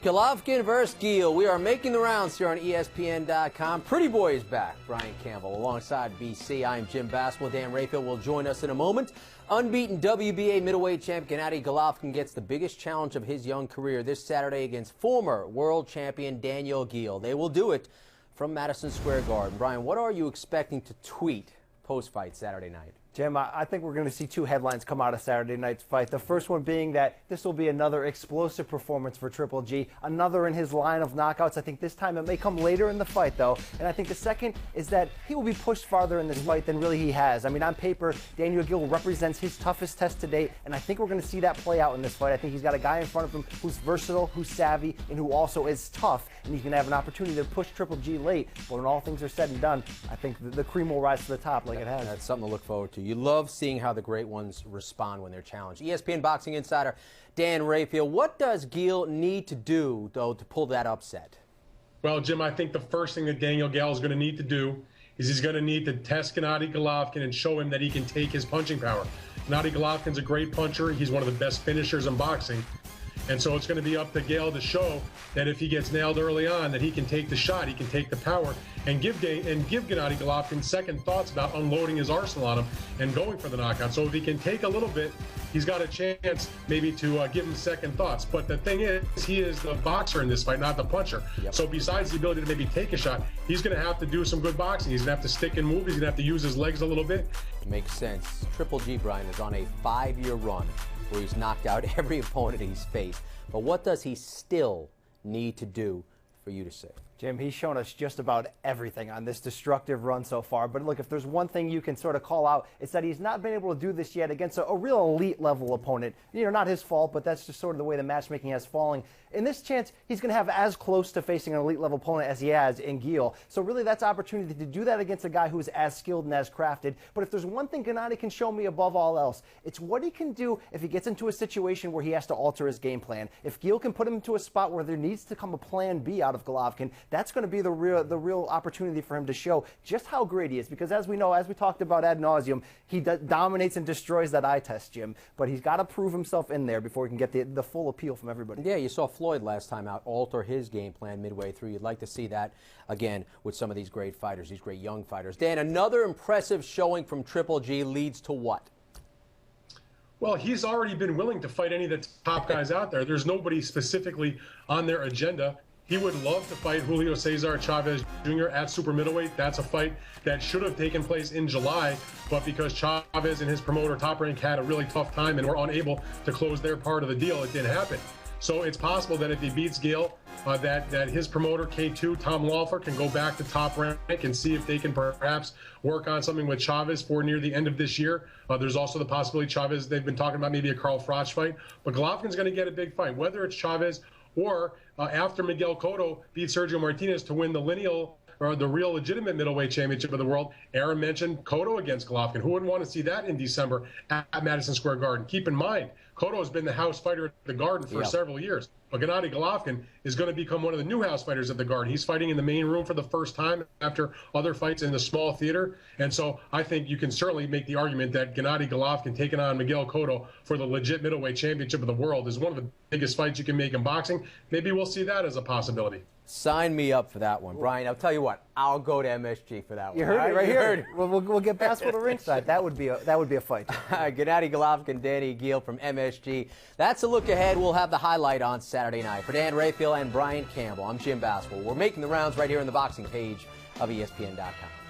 Golovkin versus Gill. We are making the rounds here on ESPN.com. Pretty Boy is back. Brian Campbell alongside BC. I'm Jim Basswell. Dan Raphael will join us in a moment. Unbeaten WBA middleweight champ Gennady Golovkin gets the biggest challenge of his young career this Saturday against former world champion Daniel Gill. They will do it from Madison Square Garden. Brian, what are you expecting to tweet post-fight Saturday night? Jim, I think we're going to see two headlines come out of Saturday night's fight. The first one being that this will be another explosive performance for Triple G, another in his line of knockouts. I think this time it may come later in the fight, though. And I think the second is that he will be pushed farther in this fight than really he has. I mean, on paper, Daniel Gill represents his toughest test to date, and I think we're going to see that play out in this fight. I think he's got a guy in front of him who's versatile, who's savvy, and who also is tough, and he's going to have an opportunity to push Triple G late. But when all things are said and done, I think the cream will rise to the top like it has. That's something to look forward to. You love seeing how the great ones respond when they're challenged. ESPN boxing insider Dan Raphael, what does Gill need to do, though, to pull that upset? Well, Jim, I think the first thing that Daniel Gill is going to need to do is he's going to need to test Gennady Golovkin and show him that he can take his punching power. Gennady Golovkin's a great puncher. He's one of the best finishers in boxing. And so it's going to be up to Gill to show that if he gets nailed early on, that he can take the shot, he can take the power, and give Gennady Golovkin second thoughts about unloading his arsenal on him and going for the knockout. So if he can take a little bit, he's got a chance maybe to give him second thoughts. But the thing is, he is the boxer in this fight, not the puncher. Yep. So besides the ability to maybe take a shot, he's going to have to do some good boxing. He's going to have to stick and move. He's going to have to use his legs a little bit. Makes sense. Triple G, Brian, is on a 5-year run where he's knocked out every opponent he's faced. But what does he still need to do for you to say? Jim, he's shown us just about everything on this destructive run so far. But look, if there's one thing you can sort of call out, it's that he's not been able to do this yet against a real elite level opponent. You know, not his fault, but that's just sort of the way the matchmaking has fallen. In this chance, he's going to have as close to facing an elite level opponent as he has in Gill. So really, that's opportunity to do that against a guy who's as skilled and as crafted. But if there's one thing Gennady can show me above all else, it's what he can do if he gets into a situation where he has to alter his game plan. If Gill can put him into a spot where there needs to come a plan B out of Golovkin, that's going to be the real opportunity for him to show just how great he is. Because as we know, as we talked about ad nauseum, he dominates and destroys that eye test, Jim. But he's got to prove himself in there before he can get the full appeal from everybody. Yeah, you saw Floyd last time out alter his game plan midway through. You'd like to see that again with some of these great fighters, these great young fighters. Dan, another impressive showing from Triple G leads to what? Well, he's already been willing to fight any of the top guys out there. There's nobody specifically on their agenda. He would love to fight Julio Cesar Chavez Jr. at super middleweight. That's a fight that should have taken place in July, but because Chavez and his promoter Top Rank had a really tough time and were unable to close their part of the deal, it didn't happen. So it's possible that if he beats Gill, that his promoter K2, Tom Lawler, can go back to Top Rank and see if they can perhaps work on something with Chavez for near the end of this year. There's also the possibility Chavez, they've been talking about maybe a Carl Froch fight, but Golovkin's going to get a big fight, whether it's Chavez or after Miguel Cotto beat Sergio Martinez to win the lineal or the real legitimate middleweight championship of the world. Aaron mentioned Cotto against Golovkin. Who wouldn't want to see that in December at Madison Square Garden? Keep in mind, Cotto has been the house fighter at the Garden for several years. But Gennady Golovkin is going to become one of the new house fighters at the Garden. He's fighting in the main room for the first time after other fights in the small theater. And so I think you can certainly make the argument that Gennady Golovkin taking on Miguel Cotto for the legit middleweight championship of the world is one of the biggest fights you can make in boxing. Maybe we'll see that as a possibility. Sign me up for that one. Brian, I'll tell you what, I'll go to MSG for that one. You heard it right here. We'll get Basswell to ringside. That would be a fight. Gennady Golovkin, Danny Gill from MSG. That's a look ahead. We'll have the highlight on Saturday night. For Dan Raphael and Brian Campbell, I'm Jim Basswell. We're making the rounds right here on the boxing page of ESPN.com.